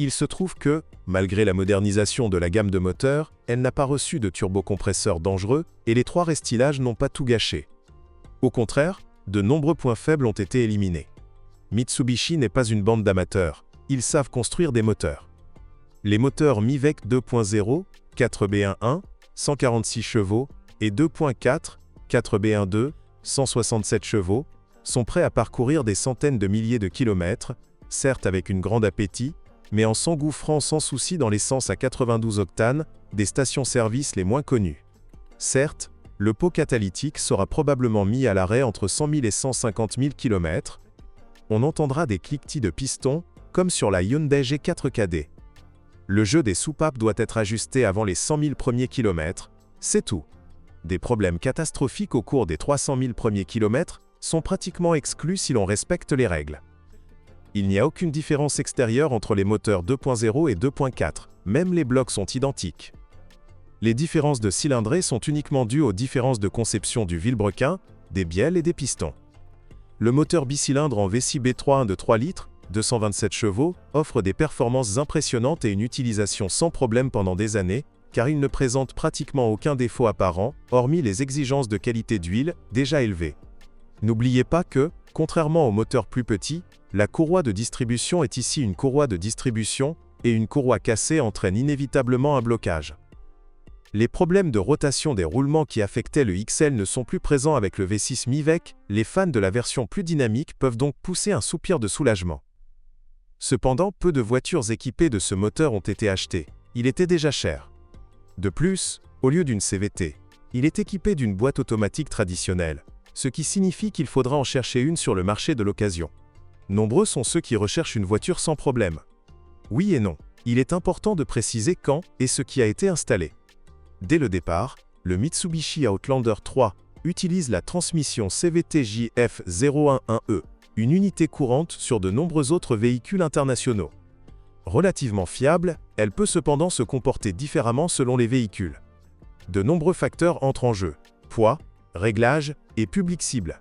Il se trouve que, malgré la modernisation de la gamme de moteurs, elle n'a pas reçu de turbocompresseur dangereux et les 3 restillages n'ont pas tout gâché. Au contraire, de nombreux points faibles ont été éliminés. Mitsubishi n'est pas une bande d'amateurs, ils savent construire des moteurs. Les moteurs Mivec 2.0, 4B11, 146 chevaux, et 2.4, 4B12, 167 chevaux, sont prêts à parcourir des centaines de milliers de kilomètres, certes avec une grande appétit, mais en s'engouffrant sans souci dans l'essence à 92 octanes, des stations-service les moins connues. Certes, le pot catalytique sera probablement mis à l'arrêt entre 100 000 et 150 000 km. On entendra des cliquetis de pistons, comme sur la Hyundai G4 KD. Le jeu des soupapes doit être ajusté avant les 100 000 premiers kilomètres, c'est tout. Des problèmes catastrophiques au cours des 300 000 premiers kilomètres sont pratiquement exclus si l'on respecte les règles. Il n'y a aucune différence extérieure entre les moteurs 2.0 et 2.4, même les blocs sont identiques. Les différences de cylindrée sont uniquement dues aux différences de conception du vilebrequin, des bielles et des pistons. Le moteur bicylindre en V6 B3 de 3 litres, 227 chevaux, offre des performances impressionnantes et une utilisation sans problème pendant des années, car il ne présente pratiquement aucun défaut apparent, hormis les exigences de qualité d'huile, déjà élevées. N'oubliez pas que, contrairement aux moteurs plus petits, la courroie de distribution est ici une courroie de distribution, et une courroie cassée entraîne inévitablement un blocage. Les problèmes de rotation des roulements qui affectaient le XL ne sont plus présents avec le V6 Mivec, les fans de la version plus dynamique peuvent donc pousser un soupir de soulagement. Cependant, peu de voitures équipées de ce moteur ont été achetées. Il était déjà cher. De plus, au lieu d'une CVT, il est équipé d'une boîte automatique traditionnelle, ce qui signifie qu'il faudra en chercher une sur le marché de l'occasion. Nombreux sont ceux qui recherchent une voiture sans problème. Oui et non, il est important de préciser quand et ce qui a été installé. Dès le départ, le Mitsubishi Outlander 3 utilise la transmission CVT JF011E, une unité courante sur de nombreux autres véhicules internationaux. Relativement fiable, elle peut cependant se comporter différemment selon les véhicules. De nombreux facteurs entrent en jeu: poids, réglage et public cible.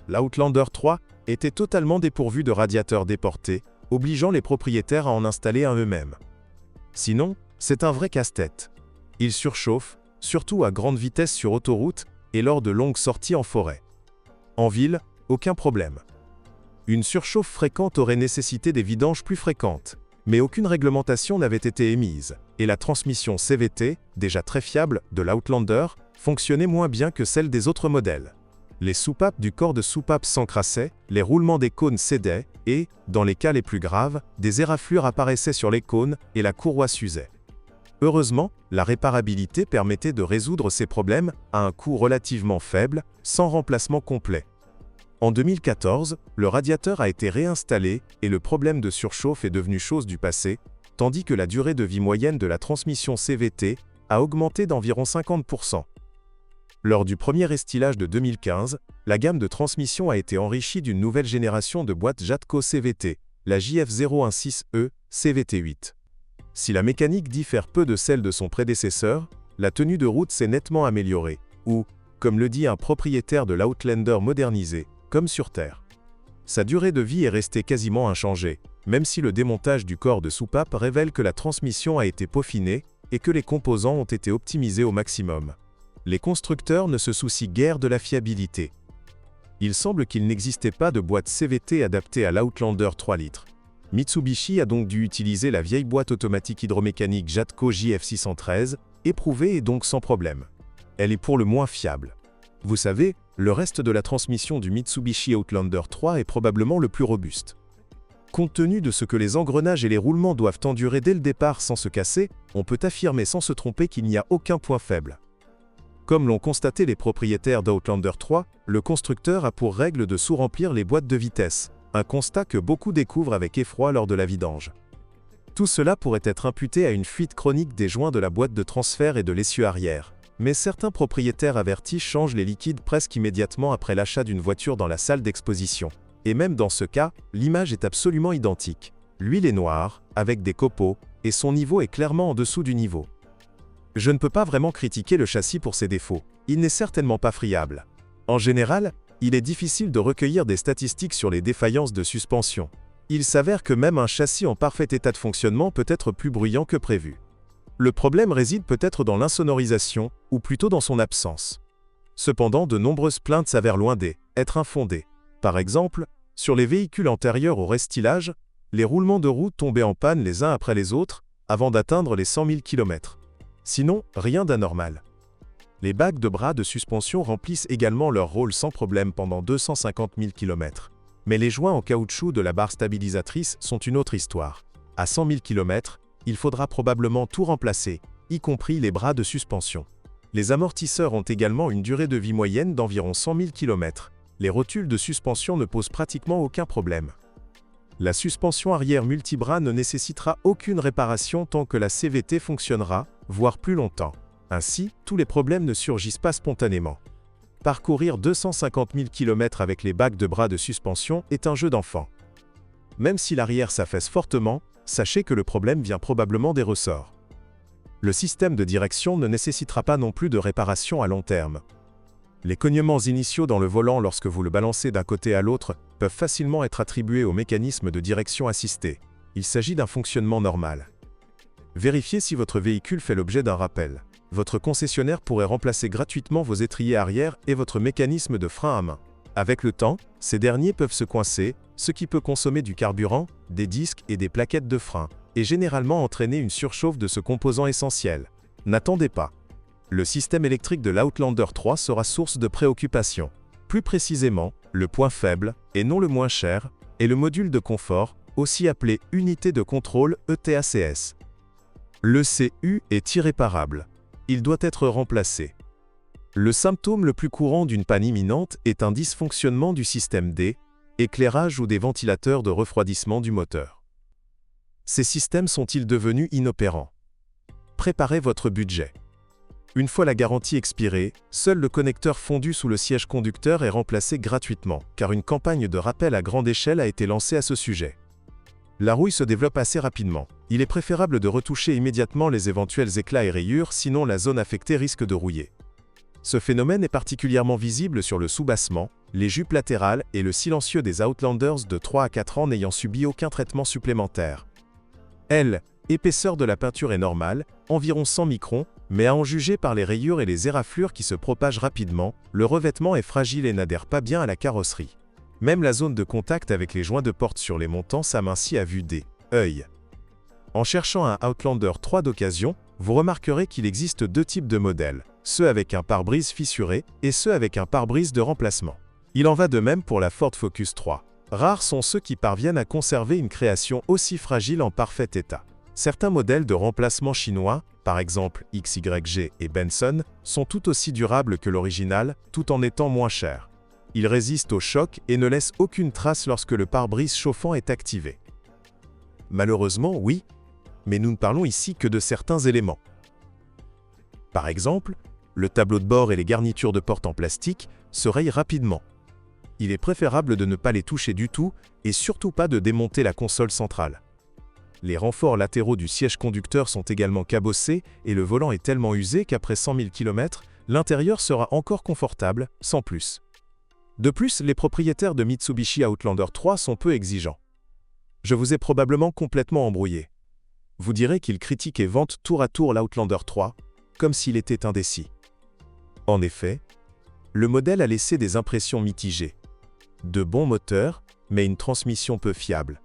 L'Outlander 3 était totalement dépourvu de radiateurs déportés, obligeant les propriétaires à en installer un eux-mêmes. Sinon, c'est un vrai casse-tête. Il surchauffe, surtout à grande vitesse sur autoroute et lors de longues sorties en forêt. En ville, aucun problème. Une surchauffe fréquente aurait nécessité des vidanges plus fréquentes, mais aucune réglementation n'avait été émise, et la transmission CVT, déjà très fiable, de l'Outlander, fonctionnait moins bien que celle des autres modèles. Les soupapes du corps de soupape s'encrassaient, les roulements des cônes cédaient, et, dans les cas les plus graves, des éraflures apparaissaient sur les cônes et la courroie s'usait. Heureusement, la réparabilité permettait de résoudre ces problèmes à un coût relativement faible, sans remplacement complet. En 2014, le radiateur a été réinstallé et le problème de surchauffe est devenu chose du passé, tandis que la durée de vie moyenne de la transmission CVT a augmenté d'environ 50%. Lors du premier restylage de 2015, la gamme de transmission a été enrichie d'une nouvelle génération de boîtes Jatco CVT, la JF016E CVT8. Si la mécanique diffère peu de celle de son prédécesseur, la tenue de route s'est nettement améliorée, ou, comme le dit un propriétaire de l'Outlander modernisé, comme sur Terre. Sa durée de vie est restée quasiment inchangée, même si le démontage du corps de soupape révèle que la transmission a été peaufinée et que les composants ont été optimisés au maximum. Les constructeurs ne se soucient guère de la fiabilité. Il semble qu'il n'existait pas de boîte CVT adaptée à l'Outlander 3 litres. Mitsubishi a donc dû utiliser la vieille boîte automatique hydromécanique Jatco JF613, éprouvée et donc sans problème. Elle est pour le moins fiable. Vous savez, le reste de la transmission du Mitsubishi Outlander 3 est probablement le plus robuste. Compte tenu de ce que les engrenages et les roulements doivent endurer dès le départ sans se casser, on peut affirmer sans se tromper qu'il n'y a aucun point faible. Comme l'ont constaté les propriétaires d'Outlander 3, le constructeur a pour règle de sous-remplir les boîtes de vitesse, un constat que beaucoup découvrent avec effroi lors de la vidange. Tout cela pourrait être imputé à une fuite chronique des joints de la boîte de transfert et de l'essieu arrière. Mais certains propriétaires avertis changent les liquides presque immédiatement après l'achat d'une voiture dans la salle d'exposition. Et même dans ce cas, l'image est absolument identique. L'huile est noire, avec des copeaux, et son niveau est clairement en dessous du niveau. Je ne peux pas vraiment critiquer le châssis pour ses défauts. Il n'est certainement pas friable. En général, il est difficile de recueillir des statistiques sur les défaillances de suspension. Il s'avère que même un châssis en parfait état de fonctionnement peut être plus bruyant que prévu. Le problème réside peut-être dans l'insonorisation, ou plutôt dans son absence. Cependant, de nombreuses plaintes s'avèrent loin d'être infondées. Par exemple, sur les véhicules antérieurs au restylage, les roulements de roue tombaient en panne les uns après les autres, avant d'atteindre les 100 000 km. Sinon, rien d'anormal. Les bacs de bras de suspension remplissent également leur rôle sans problème pendant 250 000 km. Mais les joints en caoutchouc de la barre stabilisatrice sont une autre histoire. À 100 000 km, il faudra probablement tout remplacer, y compris les bras de suspension. Les amortisseurs ont également une durée de vie moyenne d'environ 100 000 km. Les rotules de suspension ne posent pratiquement aucun problème. La suspension arrière multibras ne nécessitera aucune réparation tant que la CVT fonctionnera, voire plus longtemps. Ainsi, tous les problèmes ne surgissent pas spontanément. Parcourir 250 000 km avec les bacs de bras de suspension est un jeu d'enfant. Même si l'arrière s'affaisse fortement, sachez que le problème vient probablement des ressorts. Le système de direction ne nécessitera pas non plus de réparation à long terme. Les cognements initiaux dans le volant lorsque vous le balancez d'un côté à l'autre peuvent facilement être attribués au mécanisme de direction assistée. Il s'agit d'un fonctionnement normal. Vérifiez si votre véhicule fait l'objet d'un rappel. Votre concessionnaire pourrait remplacer gratuitement vos étriers arrière et votre mécanisme de frein à main. Avec le temps, ces derniers peuvent se coincer, ce qui peut consommer du carburant, des disques et des plaquettes de frein, et généralement entraîner une surchauffe de ce composant essentiel. N'attendez pas. Le système électrique de l'Outlander 3 sera source de préoccupation. Plus précisément, le point faible, et non le moins cher, est le module de confort, aussi appelé unité de contrôle ETACS. Le CU est irréparable. Il doit être remplacé. Le symptôme le plus courant d'une panne imminente est un dysfonctionnement du système D, éclairage ou des ventilateurs de refroidissement du moteur. Ces systèmes sont-ils devenus inopérants? Préparez votre budget. Une fois la garantie expirée, seul le connecteur fondu sous le siège conducteur est remplacé gratuitement, car une campagne de rappel à grande échelle a été lancée à ce sujet. La rouille se développe assez rapidement. Il est préférable de retoucher immédiatement les éventuels éclats et rayures, sinon la zone affectée risque de rouiller. Ce phénomène est particulièrement visible sur le soubassement, les jupes latérales et le silencieux des Outlanders de 3 à 4 ans n'ayant subi aucun traitement supplémentaire. L'épaisseur de la peinture est normale, environ 100 microns, mais à en juger par les rayures et les éraflures qui se propagent rapidement, le revêtement est fragile et n'adhère pas bien à la carrosserie. Même la zone de contact avec les joints de porte sur les montants s'amincit à vue d'œil. En cherchant un Outlander 3 d'occasion, vous remarquerez qu'il existe deux types de modèles, ceux avec un pare-brise fissuré et ceux avec un pare-brise de remplacement. Il en va de même pour la Ford Focus 3. Rares sont ceux qui parviennent à conserver une création aussi fragile en parfait état. Certains modèles de remplacement chinois, par exemple XYG et Benson, sont tout aussi durables que l'original, tout en étant moins chers. Ils résistent au choc et ne laissent aucune trace lorsque le pare-brise chauffant est activé. Malheureusement, oui, mais nous ne parlons ici que de certains éléments. Par exemple, le tableau de bord et les garnitures de porte en plastique se rayent rapidement. Il est préférable de ne pas les toucher du tout et surtout pas de démonter la console centrale. Les renforts latéraux du siège conducteur sont également cabossés et le volant est tellement usé qu'après 100 000 km, l'intérieur sera encore confortable, sans plus. De plus, les propriétaires de Mitsubishi Outlander 3 sont peu exigeants. Je vous ai probablement complètement embrouillé. Vous direz qu'ils critiquent et vantent tour à tour l'Outlander 3, comme s'il était indécis. En effet, le modèle a laissé des impressions mitigées. De bons moteurs, mais une transmission peu fiable.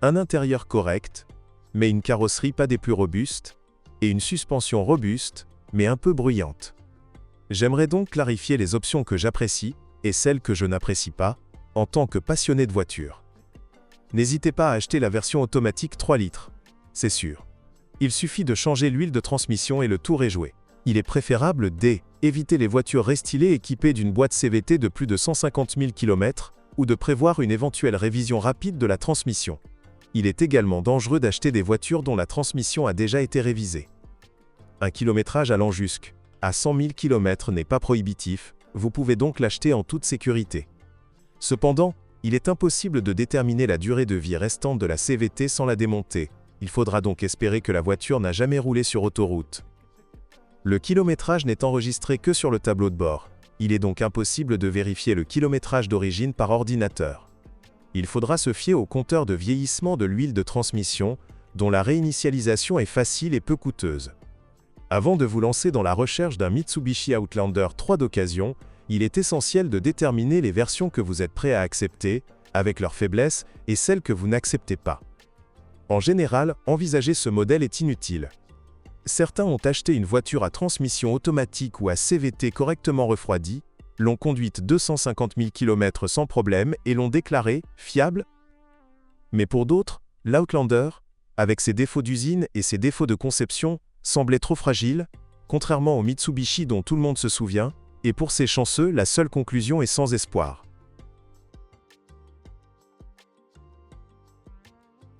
Un intérieur correct, mais une carrosserie pas des plus robustes, et une suspension robuste, mais un peu bruyante. J'aimerais donc clarifier les options que j'apprécie, et celles que je n'apprécie pas, en tant que passionné de voiture. N'hésitez pas à acheter la version automatique 3 litres, c'est sûr. Il suffit de changer l'huile de transmission et le tour est joué. Il est préférable d'éviter les voitures restylées équipées d'une boîte CVT de plus de 150 000 km, ou de prévoir une éventuelle révision rapide de la transmission. Il est également dangereux d'acheter des voitures dont la transmission a déjà été révisée. Un kilométrage allant jusqu'à 100 000 km n'est pas prohibitif, vous pouvez donc l'acheter en toute sécurité. Cependant, il est impossible de déterminer la durée de vie restante de la CVT sans la démonter. Il faudra donc espérer que la voiture n'a jamais roulé sur autoroute. Le kilométrage n'est enregistré que sur le tableau de bord. Il est donc impossible de vérifier le kilométrage d'origine par ordinateur. il faudra se fier au compteur de vieillissement de l'huile de transmission, dont la réinitialisation est facile et peu coûteuse. Avant de vous lancer dans la recherche d'un Mitsubishi Outlander 3 d'occasion, il est essentiel de déterminer les versions que vous êtes prêt à accepter, avec leurs faiblesses, et celles que vous n'acceptez pas. En général, envisager ce modèle est inutile. Certains ont acheté une voiture à transmission automatique ou à CVT correctement refroidie, l'ont conduite 250 000 km sans problème et l'ont déclarée fiable. Mais pour d'autres, l'Outlander, avec ses défauts d'usine et ses défauts de conception, semblait trop fragile, contrairement au Mitsubishi dont tout le monde se souvient, et pour ces chanceux, la seule conclusion est sans espoir.